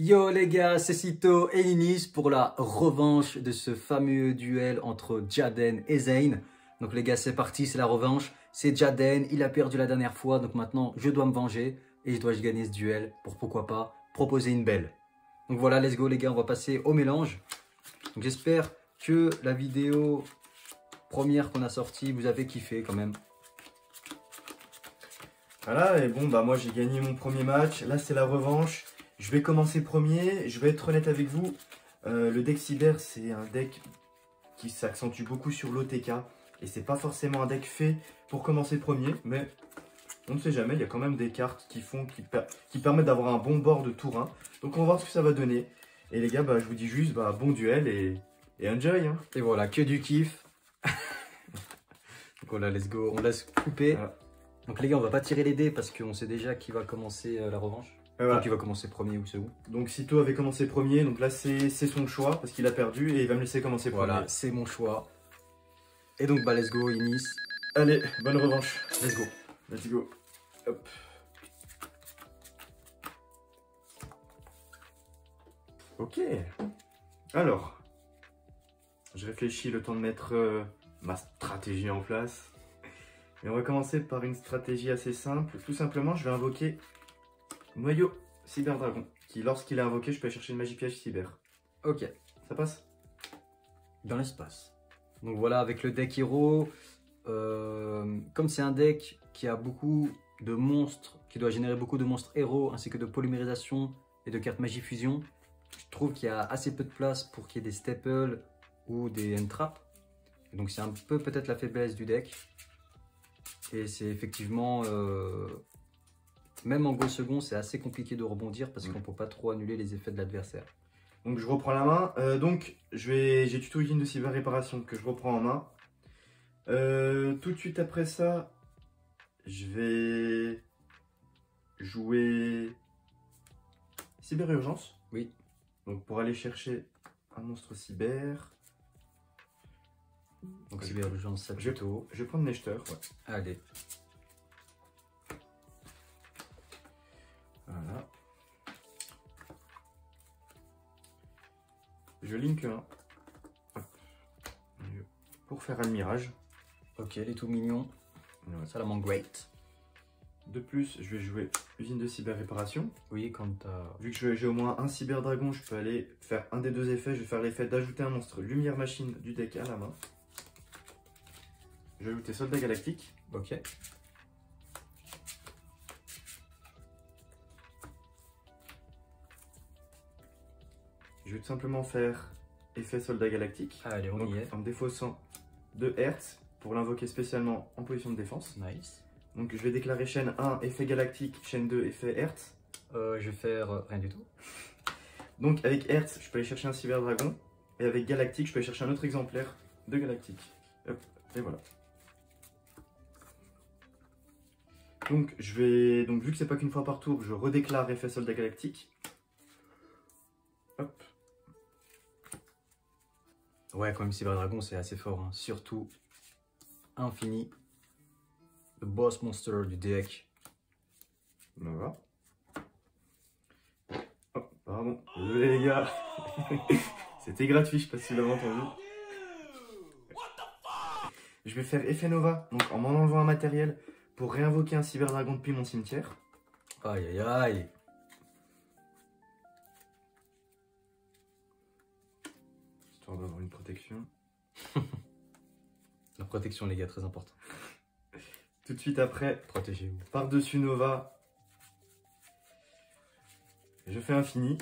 Yo les gars, c'est Cito et Inis pour la revanche de ce fameux duel entre Jaden et Zayn. Donc les gars, c'est parti, c'est la revanche. C'est Jaden, il a perdu la dernière fois, donc maintenant je dois me venger et je dois gagner ce duel pour pourquoi pas proposer une belle. Donc voilà, let's go les gars, on va passer au mélange. Donc j'espère que la vidéo première qu'on a sortie, vous avez kiffé quand même. Voilà, et bon, bah moi j'ai gagné mon premier match. Là, c'est la revanche. Je vais commencer premier. Je vais être honnête avec vous. Le deck Cyber, c'est un deck qui s'accentue beaucoup sur l'OTK. Et c'est pas forcément un deck fait pour commencer premier. Mais on ne sait jamais. Il y a quand même des cartes qui permettent d'avoir un bon board de tour 1. Donc on va voir ce que ça va donner. Et les gars, bah, je vous dis juste bah, bon duel et enjoy. Hein. Et voilà, que du kiff. Donc voilà, let's go. On laisse couper. Voilà. Donc les gars, on va pas tirer les dés parce qu'on sait déjà qui va commencer la revanche. Voilà. Qui va commencer premier ou second. Donc Cito avait commencé premier, donc là c'est son choix parce qu'il a perdu et il va me laisser commencer premier. Voilà, c'est mon choix. Et donc bah let's go Inis. Allez, bonne revanche. Let's go. Let's go. Hop. Ok. Alors, je réfléchis le temps de mettre ma stratégie en place. Et on va commencer par une stratégie assez simple. Tout simplement, je vais invoquer Noyau Cyber Dragon, qui lorsqu'il est invoqué, je peux aller chercher une magie piège cyber. Ok. Ça passe? Dans l'espace. Donc voilà, avec le deck Hero, comme c'est un deck qui a beaucoup de monstres, qui doit générer beaucoup de monstres héros, ainsi que de polymérisation et de cartes magie fusion, je trouve qu'il y a assez peu de place pour qu'il y ait des staples ou des end-traps. Donc c'est un peu peut-être la faiblesse du deck. Et c'est effectivement... même en go second, c'est assez compliqué de rebondir parce qu'on ne peut pas trop annuler les effets de l'adversaire. Donc je reprends la main. Donc j'ai tuto usine de cyber réparation que je reprends en main. Tout de suite après ça, je vais jouer cyber urgence. Oui. Donc pour aller chercher un monstre cyber. Donc cyber urgence, ça tuto. Je vais prendre Nechter. Ouais. Allez. Voilà. Je link un pour faire un mirage. Ok, les tout mignons. Ouais. Ça la manque great. De plus, je vais jouer usine de cyber réparation. Oui, quand t'as... Vu que j'ai au moins un cyber dragon, je peux aller faire un des deux effets. Je vais faire l'effet d'ajouter un monstre lumière machine du deck à la main. Je vais ajouter soldat galactique. Ok. Je vais tout simplement faire effet soldat galactique. Allez, on y est. En me défaussant de Hertz pour l'invoquer spécialement en position de défense. Nice. Donc je vais déclarer chaîne 1, effet galactique, chaîne 2, effet Hertz. Je vais faire rien du tout. Donc avec Hertz, je peux aller chercher un cyber dragon. Et avec galactique, je peux aller chercher un autre exemplaire de galactique. Hop, et voilà. Donc vu que c'est pas qu'une fois par tour, je redéclare effet soldat galactique. Hop. Ouais, quand même, Cyber Dragon, c'est assez fort. Hein. Surtout, Infini, le boss monster du deck. Voilà. Oh, pardon. Désolé les gars. C'était gratuit, je sais pas si vous l'avez entendu. Je vais faire effet Nova, donc en m'en enlevant un matériel pour réinvoquer un Cyber Dragon depuis mon cimetière. Aïe aïe aïe. Histoire d'avoir une protection. La protection, les gars, très important. Tout de suite après, Protégez-vous. par-dessus Nova, je fais Infini.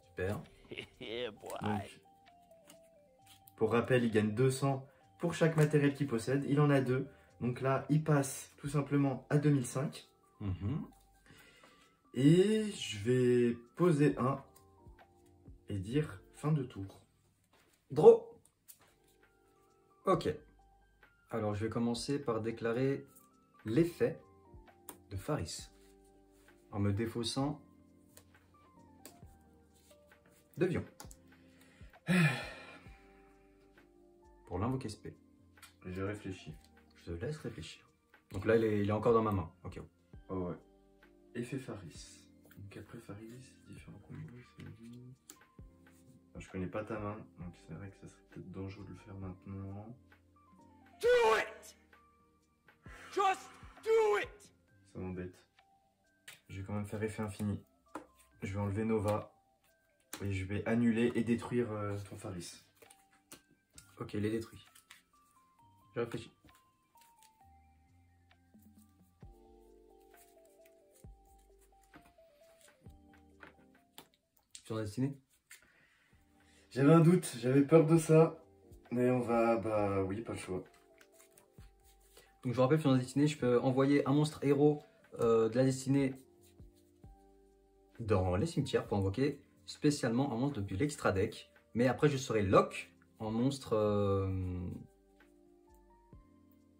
Super. Donc, pour rappel, il gagne 200 pour chaque matériel qu'il possède. Il en a 2. Donc là, il passe tout simplement à 2005. Et je vais poser un et dire fin de tour. Draw. Ok. Alors, je vais commencer par déclarer l'effet de Faris. En me défaussant de Vion. Pour l'invoquer SP. Je réfléchis. Je te laisse réfléchir. Donc là, il est encore dans ma main. Ok. Oh ouais. Effet Faris. Donc après Faris, différents combos. connais pas ta main, donc c'est vrai que ça serait peut-être dangereux de le faire maintenant. Do it! Just do it! Ça m'embête. Je vais quand même faire effet infini. Je vais enlever Nova. Et je vais annuler et détruire ton Faris. Ok, il est détruit. Je réfléchis. Sur la destinée. J'avais un doute, j'avais peur de ça. Mais on va... Bah oui, pas le choix. Donc je vous rappelle, sur la destinée, je peux envoyer un monstre héros de la destinée dans les cimetières pour invoquer spécialement un monstre depuis l'extra deck. Mais après, je serai lock en monstre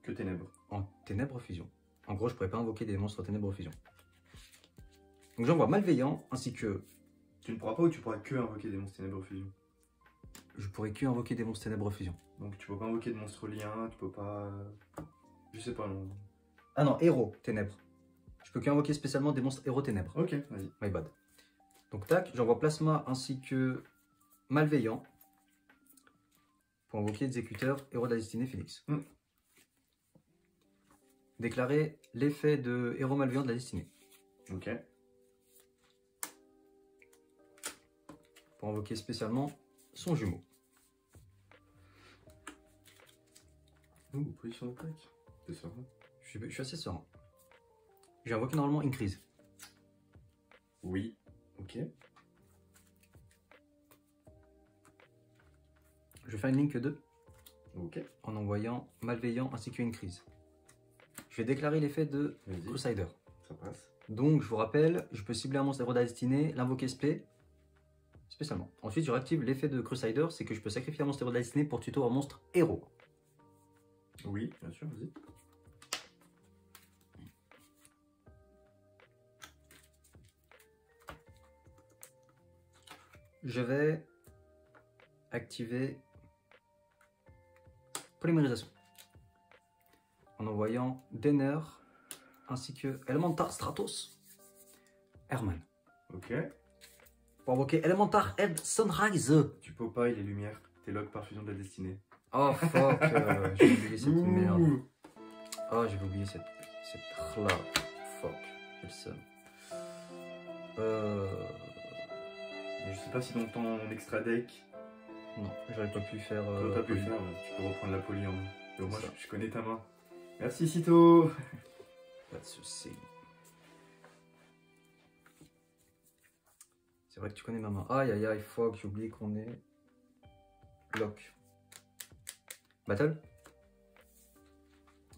Que ténèbres. en ténèbres fusion. En gros, je pourrais pas invoquer des monstres ténèbres fusion. Donc j'envoie malveillant ainsi que Tu ne pourras pas ou tu pourras que invoquer des monstres ténèbres fusion. je pourrais que invoquer des monstres ténèbres fusion. Donc tu peux pas invoquer de monstres liens, tu peux pas... Je sais pas, non. Ah non, héros ténèbres. Je peux qu'invoquer spécialement des monstres héros ténèbres. Ok, vas-y. My bad. Donc tac, j'envoie plasma ainsi que malveillant pour invoquer exécuteur héros de la destinée Phoenix. Déclarer l'effet de héros malveillant de la destinée. Ok. Pour invoquer spécialement son jumeau. Ouh, position d'attaque. C'est ça. Je suis assez serein. J'ai invoqué normalement une crise. Oui. Ok. Je vais faire une link 2 Ok. en envoyant malveillant ainsi qu'une crise. Je vais déclarer l'effet de Vas-y. Crusader. Ça passe. Donc je vous rappelle, je peux cibler un monstre héros de la destinée, l'invoquer spécialement. Ensuite je réactive l'effet de Crusader, c'est que je peux sacrifier un monstre héros de la destinée pour tuto un monstre héros. Oui, bien sûr, vas-y. Je vais activer polymérisation en envoyant Denner ainsi que Elementar Stratos Herman Ok. pour invoquer Elementar Head Sunrise. Tu peux pas, il est lumière. T'es log par fusion de la destinée. Oh fuck, j'ai oublié cette merde. Ouh. Oh, j'avais oublié cette là. Fuck, j'ai le seum. Mais je sais pas si dans ton extra deck, Non, j'aurais pas pu faire. toi t'as pu le faire, mais tu peux reprendre la poly en main. Mais au moins, Ça. je connais ta main. Merci Cito. Pas de soucis. C'est vrai que tu connais ma main. Aïe aïe aïe, fuck, j'ai oublié qu'on est. Lock. Battle.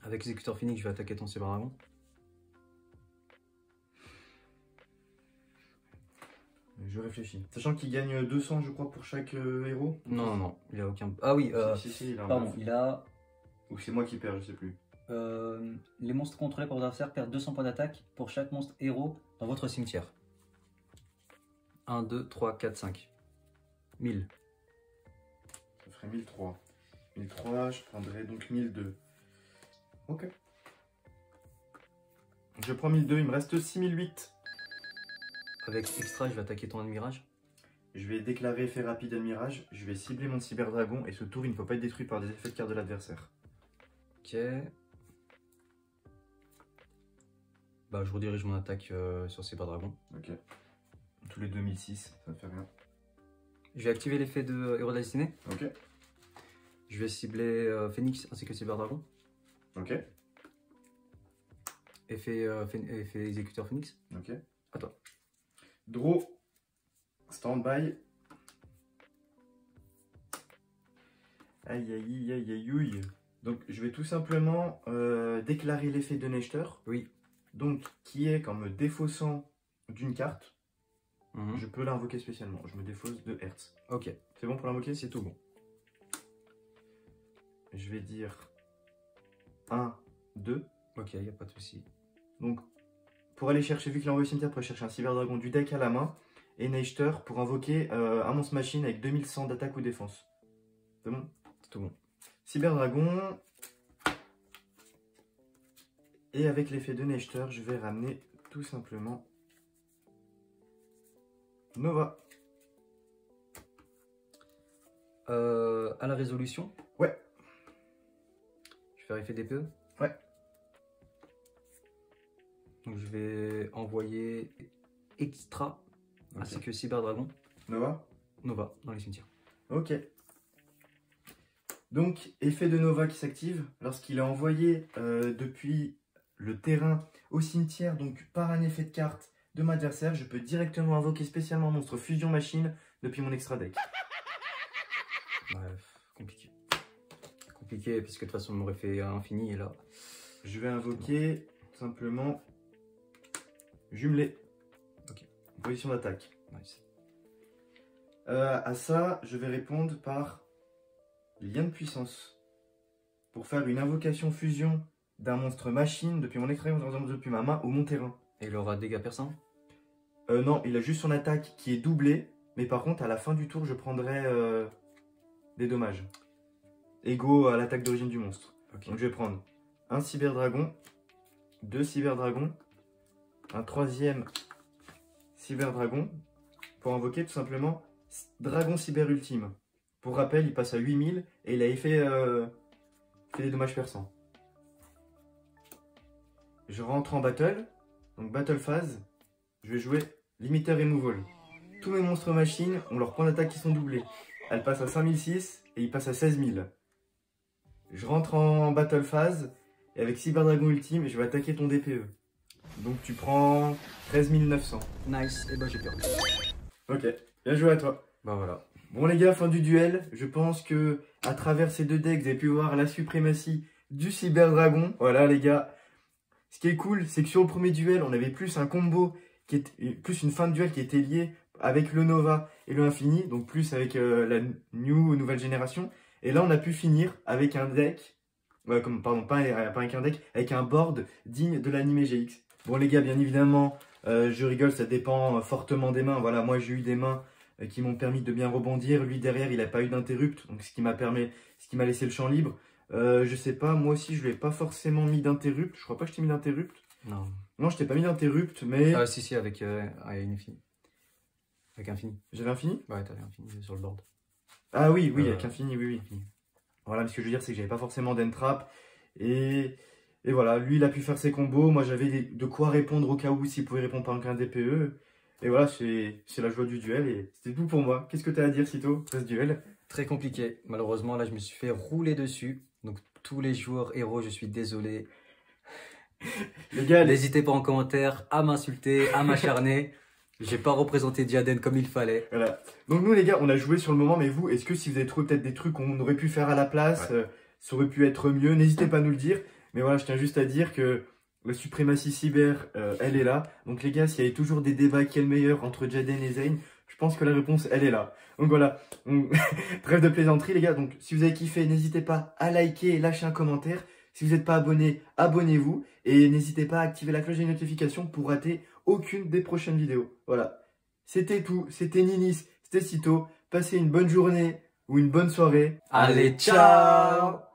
Avec Exécuteur Phoenix, je vais attaquer ton Cyberdragon. Je réfléchis. Sachant qu'il gagne 200, je crois, pour chaque héros. Non, non, non, il a aucun. Ah oui, Si, il a un pardon, buff. il a. Ou c'est moi qui perds, je sais plus. Les monstres contrôlés par votre adversaire perdent 200 points d'attaque pour chaque monstre héros dans votre cimetière. 1, 2, 3, 4, 5. 1000. Ça ferait 1003. 1003, je prendrais donc 1002. Ok. Je prends 1002, il me reste 6008. Avec extra, je vais attaquer ton admirage. Je vais déclarer effet rapide admirage. Je vais cibler mon cyberdragon et ce tour il ne peut pas être détruit par des effets de carte de l'adversaire. Ok. Bah, je redirige mon attaque sur Cyberdragon. Ok. Tous les 2006, ça ne fait rien. Je vais activer l'effet de héros de la destinée. Ok. Je vais cibler Phoenix ainsi que Cyberdragon. Ok. Effet exécuteur Phoenix. Ok. À toi. Draw. Stand-by. Aïe aïe aïe aïe aïe. Donc je vais tout simplement déclarer l'effet de Nechter. Oui. Donc qui est qu'en me défaussant d'une carte, Mhm. je peux l'invoquer spécialement. Je me défausse de Hertz. Ok, C'est bon pour l'invoquer? c'est tout bon. Je vais dire 1, 2. Ok, y a pas de souci. Donc pour aller chercher, vu qu'il a envoyé cimetière, pour aller chercher un cyberdragon du deck à la main. Et Nechter pour invoquer un monstre machine avec 2100 d'attaque ou défense. C'est bon? C'est tout bon. Cyberdragon. Et avec l'effet de Nechter, je vais ramener tout simplement Nova. À la résolution. Ouais. Je vais faire effet DPE. Ouais. Donc je vais envoyer Extra ainsi que Cyberdragon. Nova. Nova dans les cimetières. Ok. Donc, effet de Nova qui s'active lorsqu'il est envoyé depuis le terrain au cimetière, donc par un effet de carte de mon adversaire, je peux directement invoquer spécialement monstre fusion machine depuis mon extra deck. Bref, compliqué. Compliqué, puisque de toute façon on m'aurait fait infini et là. Je vais invoquer simplement jumelé. Ok. Position d'attaque. Nice. À ça, je vais répondre par lien de puissance. Pour faire une invocation fusion d'un monstre machine depuis mon extra depuis ma main ou mon terrain. Et il aura dégâts perçants? Non, il a juste son attaque qui est doublée. Mais par contre, à la fin du tour, je prendrai des dommages. Égaux à l'attaque d'origine du monstre. Okay. Donc je vais prendre un cyberdragon, 2 cyberdragons, un 3e cyberdragon. Pour invoquer tout simplement dragon cyber ultime. Pour rappel, il passe à 8000 et il a fait des dommages perçants. Je rentre en battle. Donc battle phase. Je vais jouer limiter removal. Tous mes monstres machines ont leurs points d'attaque qui sont doublés. Elle passe à 5006 et il passe à 16000. Je rentre en battle phase et avec Cyberdragon Ultime, je vais attaquer ton DPE. Donc tu prends 13900. Nice, et bah j'ai perdu. Ok, bien joué à toi. Bah voilà. Bon les gars, fin du duel. Je pense que à travers ces deux decks, vous avez pu voir la suprématie du Cyberdragon. Voilà les gars. Ce qui est cool, c'est que sur le premier duel, on avait plus un combo qui était plus une fin de duel qui était liée avec le Nova et le Infini, donc plus avec la nouvelle génération. Et là, on a pu finir avec un deck, pas avec un deck, avec un board digne de l'anime GX. Bon les gars, bien évidemment, je rigole, ça dépend fortement des mains. Voilà, moi j'ai eu des mains qui m'ont permis de bien rebondir. Lui derrière, il n'a pas eu d'interrupt, donc ce qui m'a laissé le champ libre. Je sais pas, moi aussi je lui ai pas forcément mis d'interrupt. Je crois pas que je t'ai mis d'interrupt. Non. Non, je t'ai pas mis d'interrupt, mais. Ah si, avec Infini. Avec Infini. J'avais Infini? Ouais, t'avais Infini sur le board. Ah oui, avec Infini, oui. Infini. Voilà, mais ce que je veux dire, c'est que j'avais pas forcément d'entrap. Et voilà, lui il a pu faire ses combos. Moi j'avais de quoi répondre au cas où s'il pouvait répondre par un DPE. Et voilà, c'est la joie du duel. Et c'était tout pour moi. Qu'est-ce que tu as à dire, Cito, après ce duel? Très compliqué. Malheureusement, là je me suis fait rouler dessus. Donc tous les joueurs héros, je suis désolé. Les gars, n'hésitez pas en commentaire à m'insulter, à m'acharner. J'ai pas représenté Diaden comme il fallait. Voilà. Donc nous les gars, on a joué sur le moment, mais vous, est-ce que si vous avez trouvé peut-être des trucs qu'on aurait pu faire à la place, ça aurait pu être mieux, n'hésitez pas à nous le dire. Mais voilà, je tiens juste à dire que la suprématie cyber, elle est là. Donc les gars, s'il y avait toujours des débats qui est le meilleur entre Jaden et Zane, je pense que la réponse, elle est là. Donc voilà, trêve de plaisanterie les gars. Donc si vous avez kiffé, n'hésitez pas à liker et lâcher un commentaire. Si vous n'êtes pas abonné, abonnez-vous. Et n'hésitez pas à activer la cloche des notifications pour rater aucune des prochaines vidéos. Voilà. C'était tout. C'était Ninis. C'était Cito. Passez une bonne journée ou une bonne soirée. Allez, ciao!